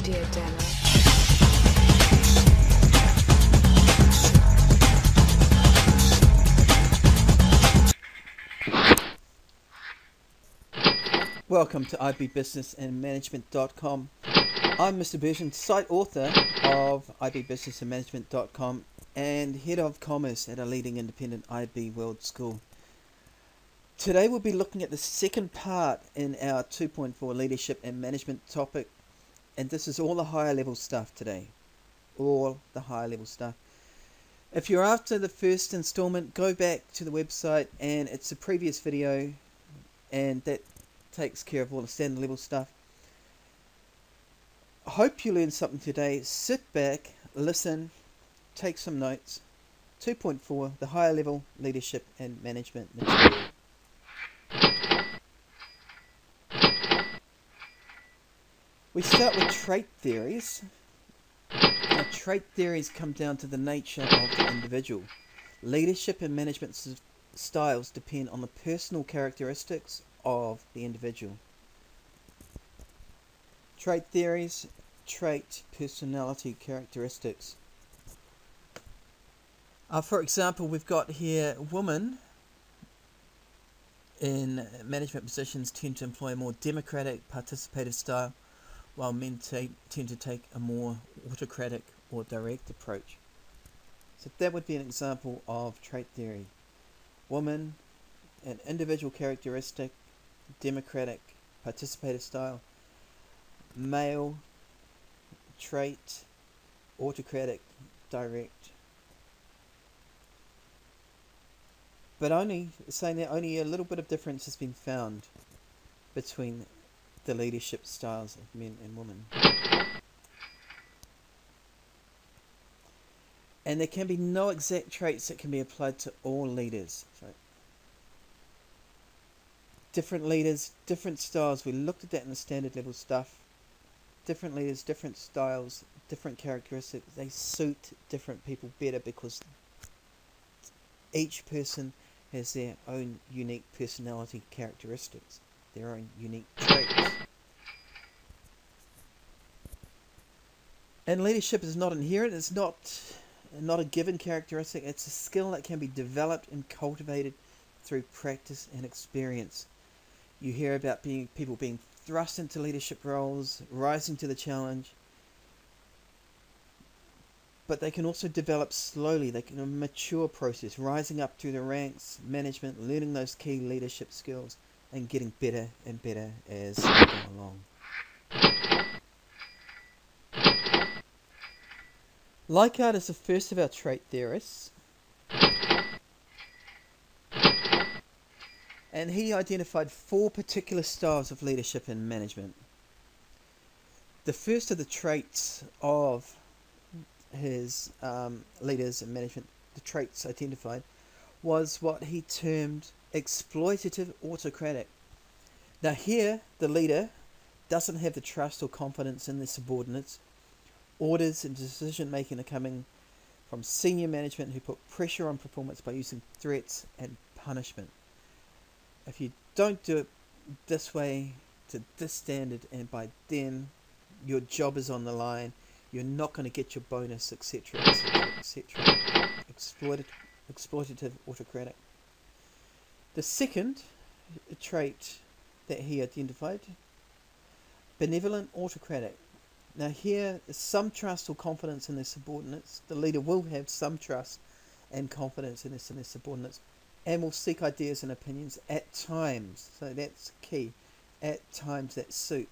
media demo. Welcome to ibbusinessandmanagement.com. I'm Mr. Burton, site author of ibbusinessandmanagement.com and head of commerce at a leading independent IB World School. Today we'll be looking at the second part in our 2.4 leadership and management topic, and this is all the higher level stuff today. All the higher level stuff. If you're after the first installment, go back to the website and it's a previous video, and that takes care of all the standard level stuff. I hope you learned something today. Sit back, listen, take some notes. 2.4, the higher level leadership and management material. We start with trait theories. Now, trait theories come down to the nature of the individual. Leadership and management styles depend on the personal characteristics of the individual. Trait theories, trait personality characteristics. For example, we've got here women in management positions tend to employ a more democratic, participative style, while men tend to take a more autocratic or direct approach. So that would be an example of trait theory. Woman, an individual characteristic, democratic, participative style. Male, trait, autocratic, direct. But only a little bit of difference has been found between the leadership styles of men and women. And there can be no exact traits that can be applied to all leaders. So, different leaders, different styles. We looked at that in the standard level stuff. Different leaders, different styles, different characteristics. They suit different people better because each person has their own unique personality characteristics, their own unique traits. And leadership is not inherent. It's not a given characteristic. It's a skill that can be developed and cultivated through practice and experience. You hear about people being thrust into leadership roles, rising to the challenge, but they can also develop slowly. They can a mature process, rising up through the ranks, management, learning those key leadership skills, and getting better and better as they go along. Leichhardt is the first of our trait theorists, and he identified 4 particular styles of leadership and management. The first of the traits of his leaders and management, the traits identified, was what he termed exploitative autocratic. Now here, the leader doesn't have the trust or confidence in their subordinates. Orders and decision making are coming from senior management who put pressure on performance by using threats and punishment. If you don't do it this way, to this standard, and by then your job is on the line, you're not going to get your bonus, etc., etc., etc. Exploitative autocratic. The second trait that he identified, benevolent autocratic. Now here, some trust or confidence in their subordinates. The leader will have some trust and confidence in their subordinates, and will seek ideas and opinions at times. So that's key. At times that suit.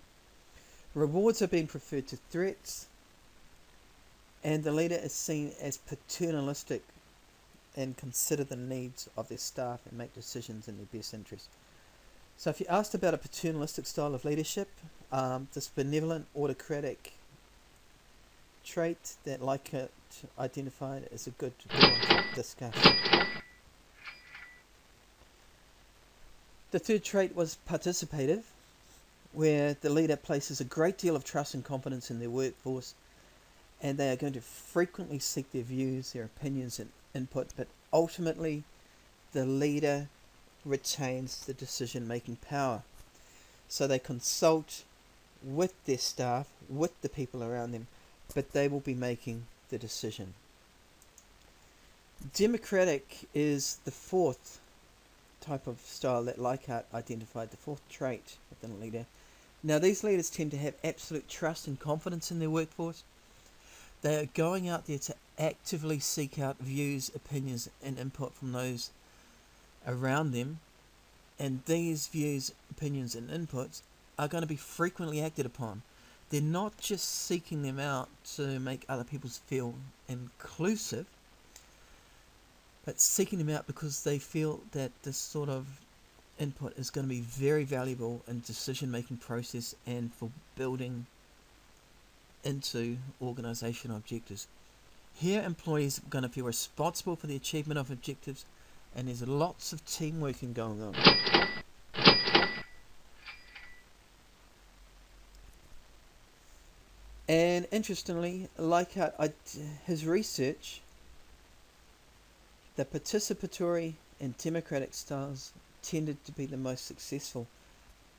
Rewards are being preferred to threats, and the leader is seen as paternalistic and consider the needs of their staff and make decisions in their best interest. So if you're asked about a paternalistic style of leadership, this benevolent autocratic trait that Leichhardt identified is a good one to discuss. The third trait was participative, where the leader places a great deal of trust and confidence in their workforce, and they are going to frequently seek their views, their opinions and input, but ultimately the leader retains the decision-making power. So they consult with their staff, with the people around them, but they will be making the decision. Democratic is the fourth type of style that Leichhardt identified, the fourth trait within a leader. Now, these leaders tend to have absolute trust and confidence in their workforce. They are going out there to actively seek out views, opinions, and input from those around them. And these views, opinions, and inputs are going to be frequently acted upon. They're not just seeking them out to make other people feel inclusive, but seeking them out because they feel that this sort of input is going to be very valuable in decision-making process and for building into organizational objectives. Here, employees are going to feel responsible for the achievement of objectives, and there's lots of team working going on. And interestingly, Leichhardt, his research, the participatory and democratic styles tended to be the most successful.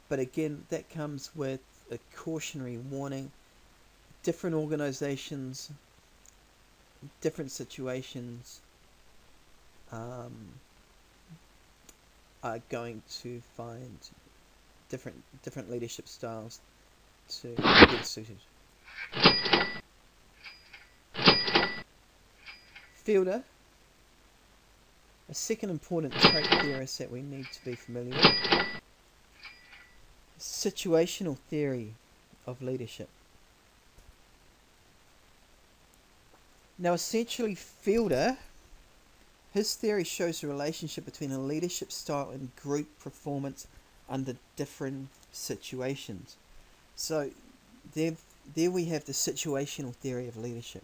But again, that comes with a cautionary warning. Different organizations, different situations are going to find different leadership styles to be suited. Fielder, a second important trait theorist that we need to be familiar with. Situational theory of leadership. Now, essentially, Fielder, his theory shows the relationship between a leadership style and group performance under different situations. So, there we have the situational theory of leadership.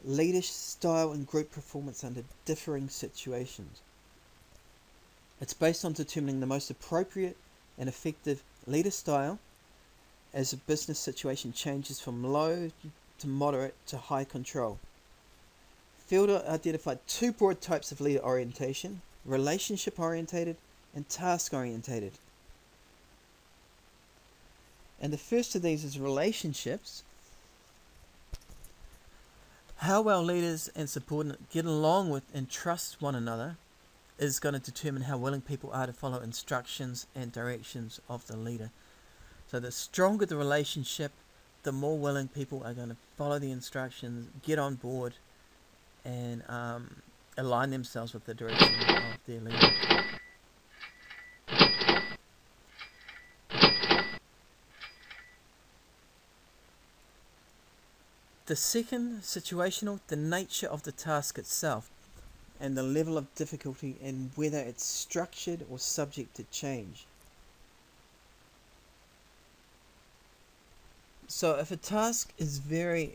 Leadership style and group performance under differing situations. It's based on determining the most appropriate and effective leader style as a business situation changes from low to moderate to high control. Fielder identified two broad types of leader orientation: relationship orientated and task orientated. And the first of these is relationships. How well leaders and subordinates get along with and trust one another is going to determine how willing people are to follow instructions and directions of the leader. So the stronger the relationship, the more willing people are going to follow the instructions, get on board, and align themselves with the direction of their leader. The second, situational, the nature of the task itself and the level of difficulty and whether it's structured or subject to change. So if a task is very,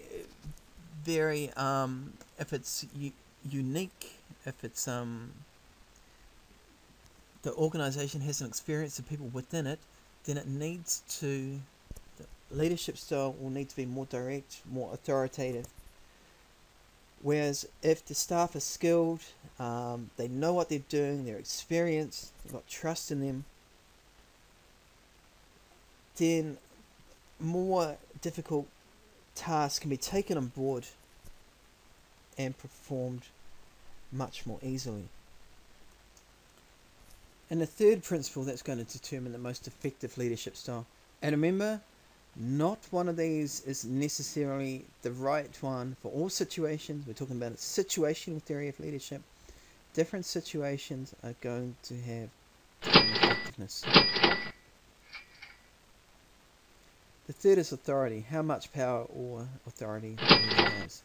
if it's unique, if it's the organization has an experience of people within it, then it needs to, the leadership style will need to be more direct, more authoritative. Whereas if the staff are skilled, they know what they're doing, they're experienced, they've got trust in them, then more difficult tasks can be taken on board and performed much more easily. And the third principle that's going to determine the most effective leadership style. And remember, not one of these is necessarily the right one for all situations. We're talking about a situational theory of leadership. Different situations are going to have different effectiveness. The third is authority. How much power or authority the leader has.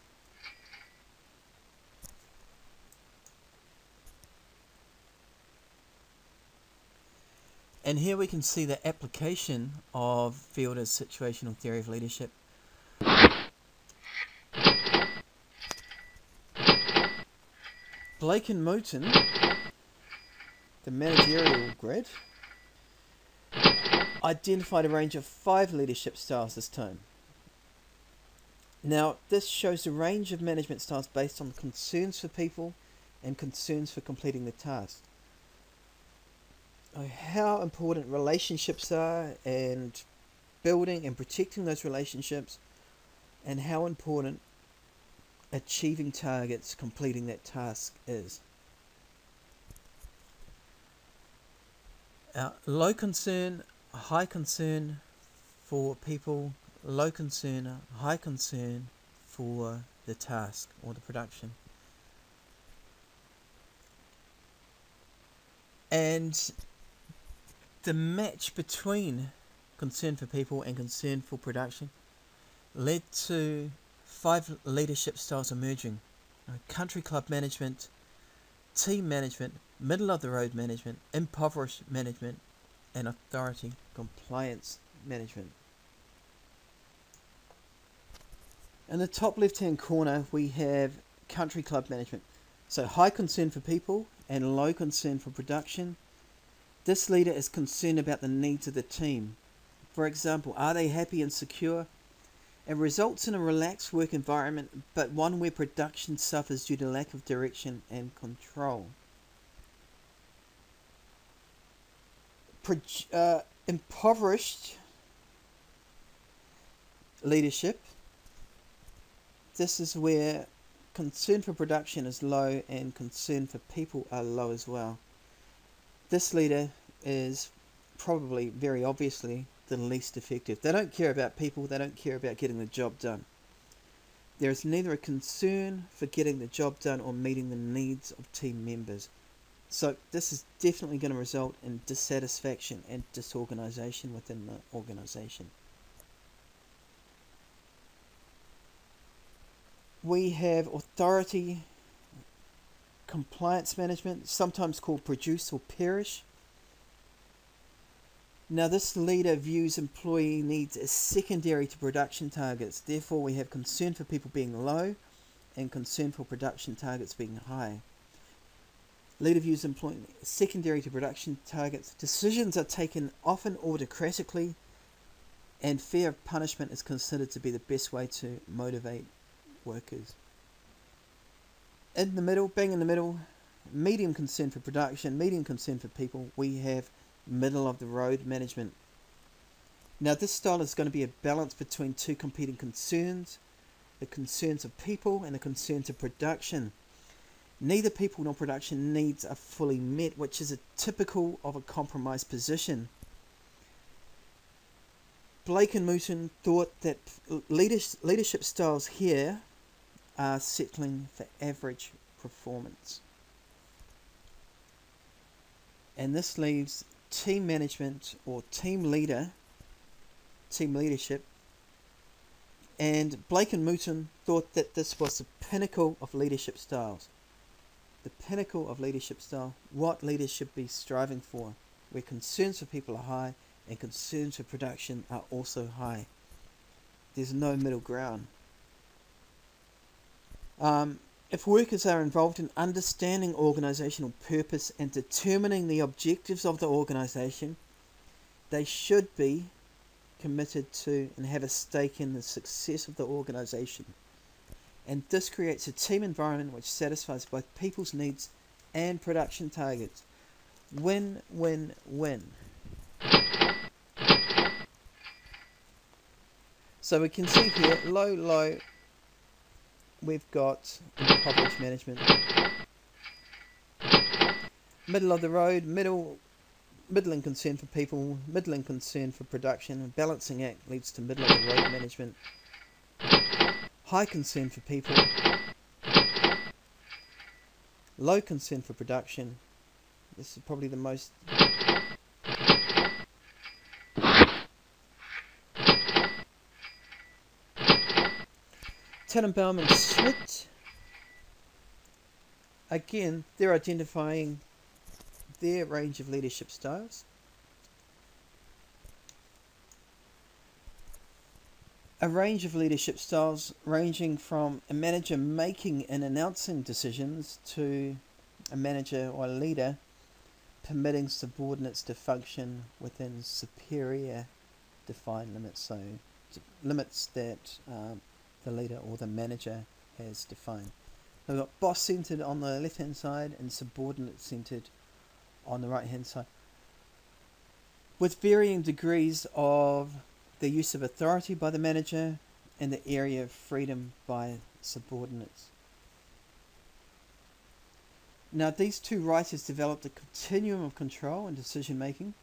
And here we can see the application of Fielder's situational theory of leadership. Blake and Moten, the managerial grid, identified a range of 5 leadership styles this time. Now, this shows a range of management styles based on concerns for people and concerns for completing the task. How important relationships are and building and protecting those relationships, and how important achieving targets, completing that task is. Low concern, high concern for people, low concern, high concern for the task or the production. And the match between concern for people and concern for production led to 5 leadership styles emerging: country club management, team management, middle of the road management, impoverished management, and authority compliance management. In the top left hand corner we have country club management. So high concern for people and low concern for production. This leader is concerned about the needs of the team. For example, are they happy and secure? It results in a relaxed work environment, but one where production suffers due to lack of direction and control. Impoverished leadership. This is where concern for production is low and concern for people are low as well. This leader is probably, very obviously, the least effective. They don't care about people, they don't care about getting the job done. There is neither a concern for getting the job done or meeting the needs of team members. So this is definitely going to result in dissatisfaction and disorganisation within the organisation. We have authority compliance management, sometimes called produce or perish. Now this leader views employee needs as secondary to production targets. Therefore we have concern for people being low and concern for production targets being high. Leader views employee secondary to production targets. Decisions are taken often autocratically, and fear of punishment is considered to be the best way to motivate workers. In the middle, bang in the middle, medium concern for production, medium concern for people, we have middle of the road management. Now this style is going to be a balance between 2 competing concerns, the concerns of people and the concerns of production. Neither people nor production needs are fully met, which is typical of a compromised position. Blake and Mooton thought that leadership styles here are settling for average performance. And this leaves team management or team leadership. And Blake and Mooton thought that this was the pinnacle of leadership styles. The pinnacle of leadership style, what leaders should be striving for, where concerns for people are high and concerns for production are also high. There's no middle ground. If workers are involved in understanding organisational purpose and determining the objectives of the organisation, they should be committed to and have a stake in the success of the organisation. And this creates a team environment which satisfies both people's needs and production targets. Win, win, win. So we can see here, low, low, we've got impoverished management. Middle of the road, middling concern for people, middling concern for production. A balancing act leads to middle of the road management. High concern for people, low concern for production. This is probably the most Tannenbaum and Schmidt. Again, they're identifying their range of leadership styles. A range of leadership styles ranging from a manager making and announcing decisions to a manager or a leader permitting subordinates to function within superior defined limits, so limits that the leader or the manager has defined. We've got boss centered on the left hand side and subordinate centered on the right hand side, with varying degrees of the use of authority by the manager, and the area of freedom by subordinates. Now, these two writers developed a continuum of control and decision making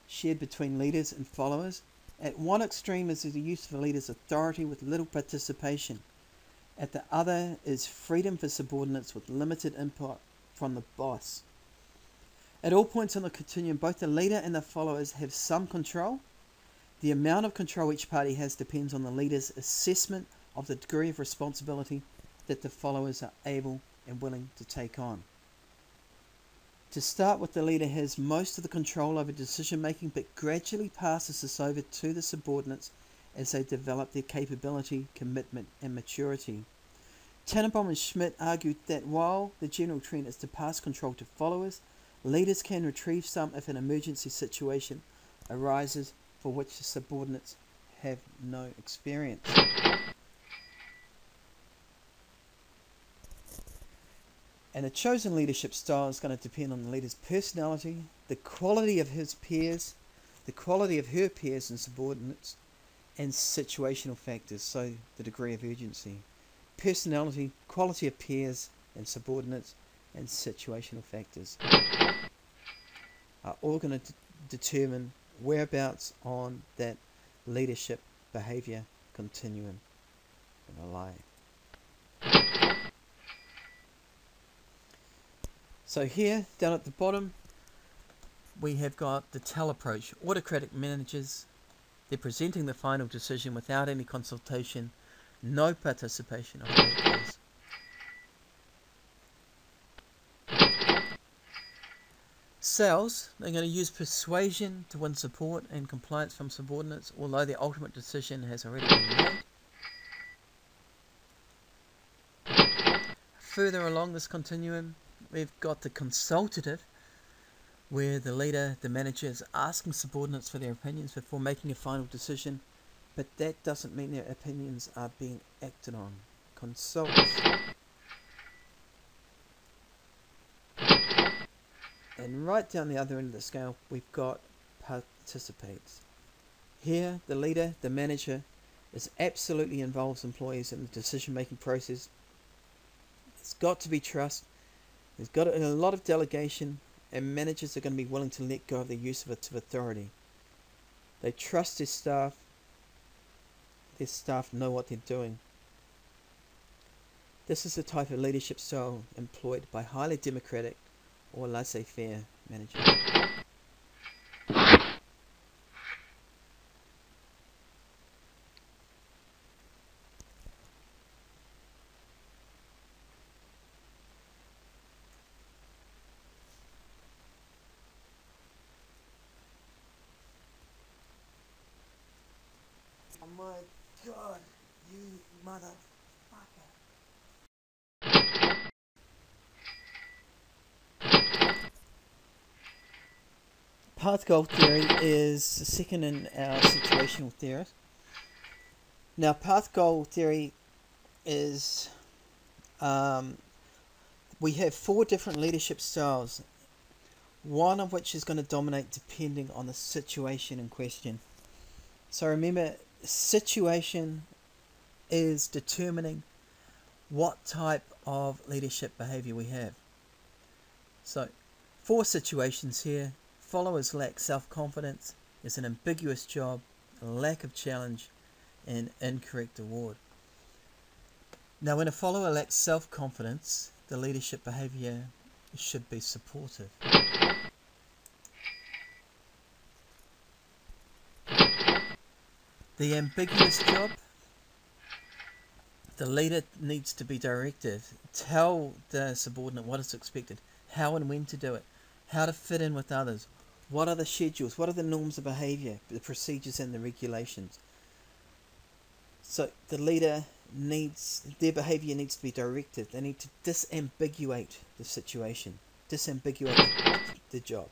shared between leaders and followers. At one extreme is the use of a leader's authority with little participation. At the other is freedom for subordinates with limited input from the boss. At all points on the continuum, both the leader and the followers have some control. The amount of control each party has depends on the leader's assessment of the degree of responsibility that the followers are able and willing to take on. To start with, the leader has most of the control over decision making, but gradually passes this over to the subordinates as they develop their capability, commitment and maturity. Tannenbaum and Schmidt argued that while the general trend is to pass control to followers, leaders can retrieve some if an emergency situation arises for which the subordinates have no experience. And a chosen leadership style is going to depend on the leader's personality, the quality of his peers, the quality of her peers and subordinates, and situational factors, so the degree of urgency. Personality, quality of peers and subordinates, and situational factors are all going to determine whereabouts on that leadership behavior continuum in a lie. So here, down at the bottom, we have got the tell approach. Autocratic managers, they're presenting the final decision without any consultation, no participation of workers. Cells, they're going to use persuasion to win support and compliance from subordinates, although the ultimate decision has already been made. Further along this continuum, we've got the consultative, where the leader, the manager, is asking subordinates for their opinions before making a final decision, but that doesn't mean their opinions are being acted on. Consults. And right down the other end of the scale, we've got participates. Here, the leader, the manager, is absolutely involves employees in the decision-making process. It's got to be trust. There's got a lot of delegation, and managers are going to be willing to let go of the use of authority. They trust their staff. Their staff know what they're doing. This is the type of leadership style employed by highly democratic or laissez-faire managers. Oh my God, you motherfucker. Path goal theory is second in our situational theory. Now, path goal theory is we have 4 different leadership styles, one of which is going to dominate depending on the situation in question. So remember, situation is determining what type of leadership behavior we have. So 4 situations here. Followers lack self-confidence, there's an ambiguous job, a lack of challenge, and incorrect award. Now, when a follower lacks self-confidence, the leadership behavior should be supportive. The ambiguous job, the leader needs to be directive. Tell the subordinate what is expected, how and when to do it, how to fit in with others. What are the schedules? What are the norms of behavior, the procedures and the regulations? So the leader their behavior needs to be directed. They need to disambiguate the situation, disambiguate the job.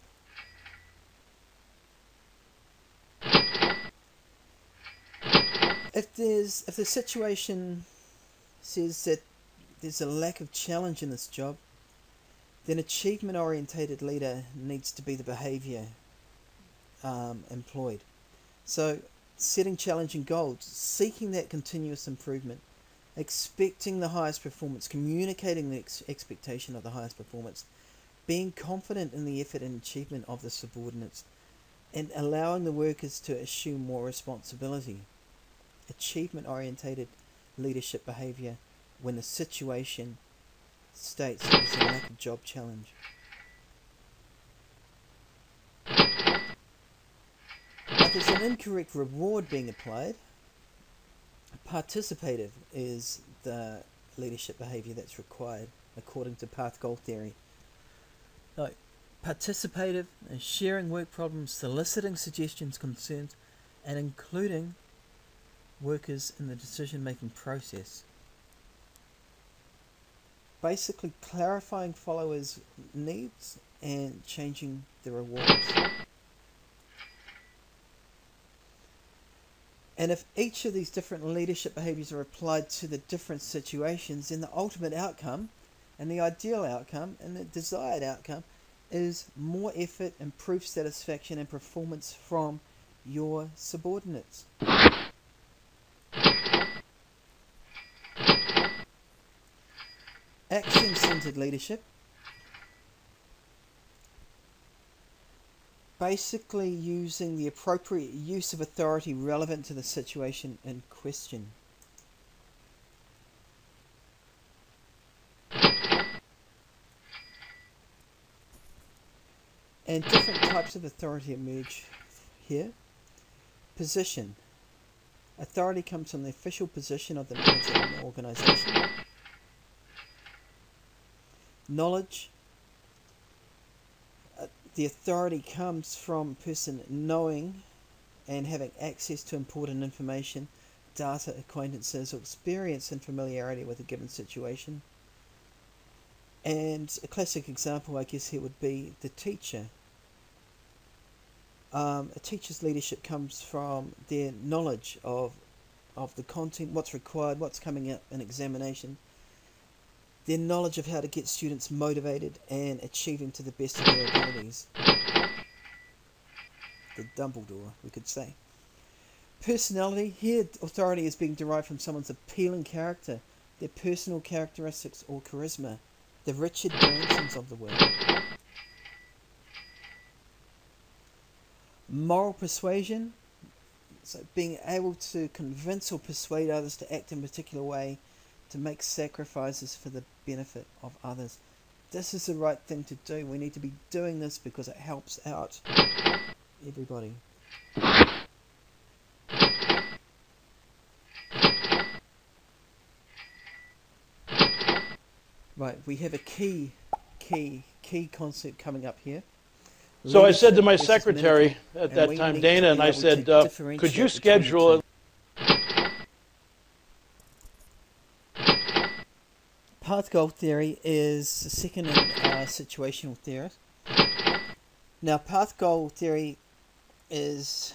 If the situation says that there's a lack of challenge in this job, then achievement-orientated leader needs to be the behavior employed. So setting challenging goals, seeking that continuous improvement, expecting the highest performance, communicating the expectation of the highest performance, being confident in the effort and achievement of the subordinates, and allowing the workers to assume more responsibility. Achievement orientated leadership behaviour when the situation states there's a lack of job challenge. But there's an incorrect reward being applied. Participative is the leadership behaviour that's required according to path goal theory. So, participative is sharing work problems, soliciting suggestions, concerns, and including workers in the decision-making process. Basically clarifying followers' needs and changing the rewards. And if each of these different leadership behaviours are applied to the different situations, then the ultimate outcome and the ideal outcome and the desired outcome is more effort, improved satisfaction and performance from your subordinates. Action-centered leadership. Basically using the appropriate use of authority relevant to the situation in question. And different types of authority emerge here. Position. Authority comes from the official position of the manager in the organisation. Knowledge. The authority comes from a person knowing and having access to important information, data, acquaintances, or experience and familiarity with a given situation. And a classic example, I guess, here would be the teacher. A teacher's leadership comes from their knowledge of the content, what's required, what's coming up in examination, their knowledge of how to get students motivated and achieving to the best of their abilities. The Dumbledore, we could say. Personality. Here, authority is being derived from someone's appealing character, their personal characteristics or charisma. The Richard Bransons of the world. Moral persuasion. So being able to convince or persuade others to act in a particular way, to make sacrifices for the benefit of others. This is the right thing to do. We need to be doing this because it helps out everybody. Right, we have a key concept coming up here. So I said to my secretary at that time, Dana, and I said, could you schedule... Path goal theory is the second in situational theory. Now, path goal theory is...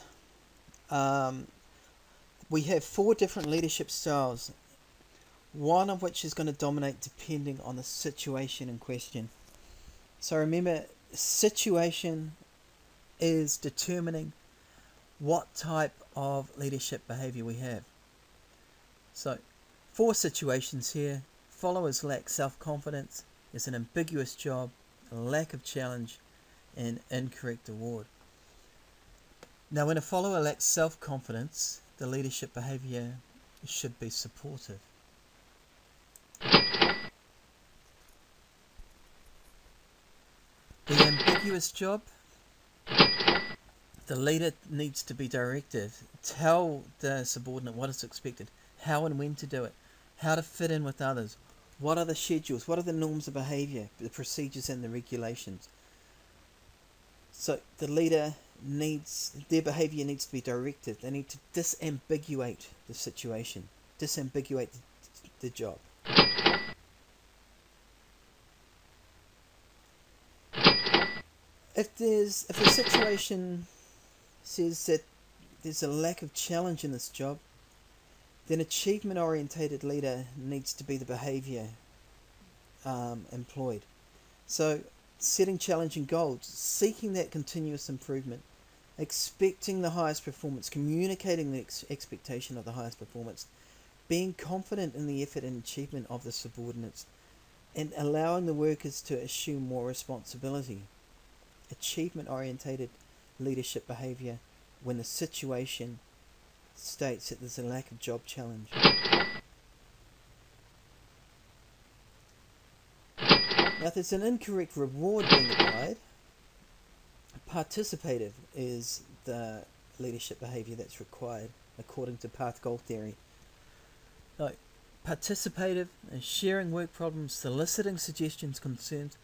we have 4 different leadership styles, one of which is going to dominate depending on the situation in question. So remember, situation is determining what type of leadership behavior we have. So 4 situations here. Followers lack self-confidence, there's an ambiguous job, a lack of challenge, and incorrect award. Now when a follower lacks self-confidence, the leadership behavior should be supportive. The ambiguous job, the leader needs to be directive. Tell the subordinate what is expected, how and when to do it, how to fit in with others, what are the schedules, what are the norms of behaviour, the procedures and the regulations. So the leader needs, their behaviour needs to be directive. They need to disambiguate the situation, disambiguate the job. If the situation says that there's a lack of challenge in this job, then achievement-orientated leader needs to be the behaviour employed. So setting challenging goals, seeking that continuous improvement, expecting the highest performance, communicating the expectation of the highest performance, being confident in the effort and achievement of the subordinates, and allowing the workers to assume more responsibility. Achievement-orientated leadership behaviour when the situation states that there's a lack of job challenge. Now, if there's an incorrect reward being applied, participative is the leadership behaviour that's required according to path goal theory. Like, participative is sharing work problems, soliciting suggestions, concerns,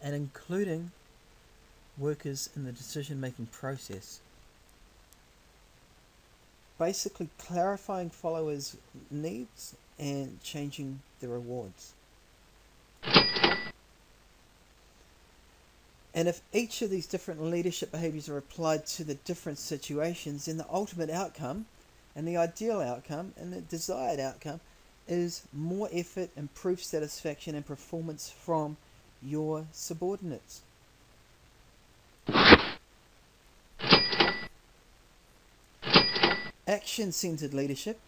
and including workers in the decision-making process. Basically clarifying followers' needs and changing the rewards. And if each of these different leadership behaviours are applied to the different situations, then the ultimate outcome and the ideal outcome and the desired outcome is more effort, improved satisfaction and performance from your subordinates. Action-centered leadership.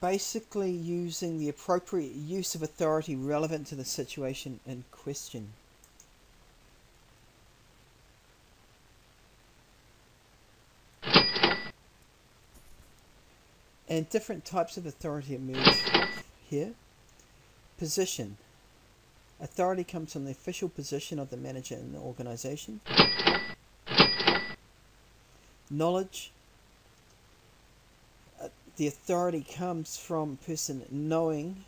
Basically using the appropriate use of authority relevant to the situation in question. And different types of authority emerge here. Position. Authority comes from the official position of the manager in the organisation. Knowledge. The authority comes from a person knowing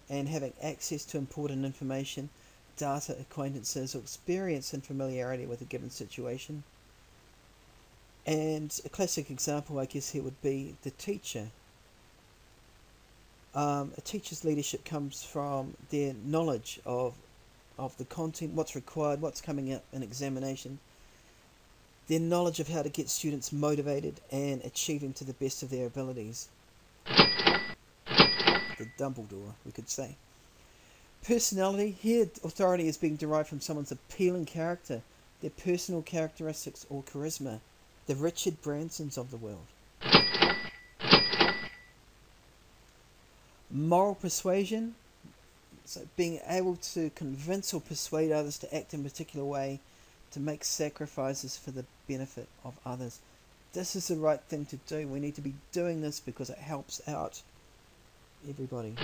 and having access to important information, data, acquaintances, or experience and familiarity with a given situation. And a classic example, I guess, here would be the teacher. A teacher's leadership comes from their knowledge of the content, what's required, what's coming up in examination, their knowledge of how to get students motivated and achieving to the best of their abilities. The Dumbledore, we could say. Personality. Here, authority is being derived from someone's appealing character, their personal characteristics or charisma. The Richard Bransons of the world. Moral persuasion. So being able to convince or persuade others to act in a particular way, to make sacrifices for the benefit of others. This is the right thing to do. We need to be doing this because it helps out everybody.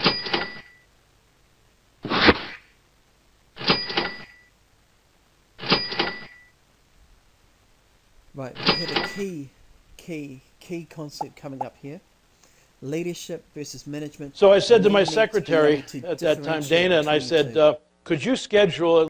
Right, we have a key concept coming up here. Leadership versus management. So I said to my secretary at that time, Dana, and I said, could you schedule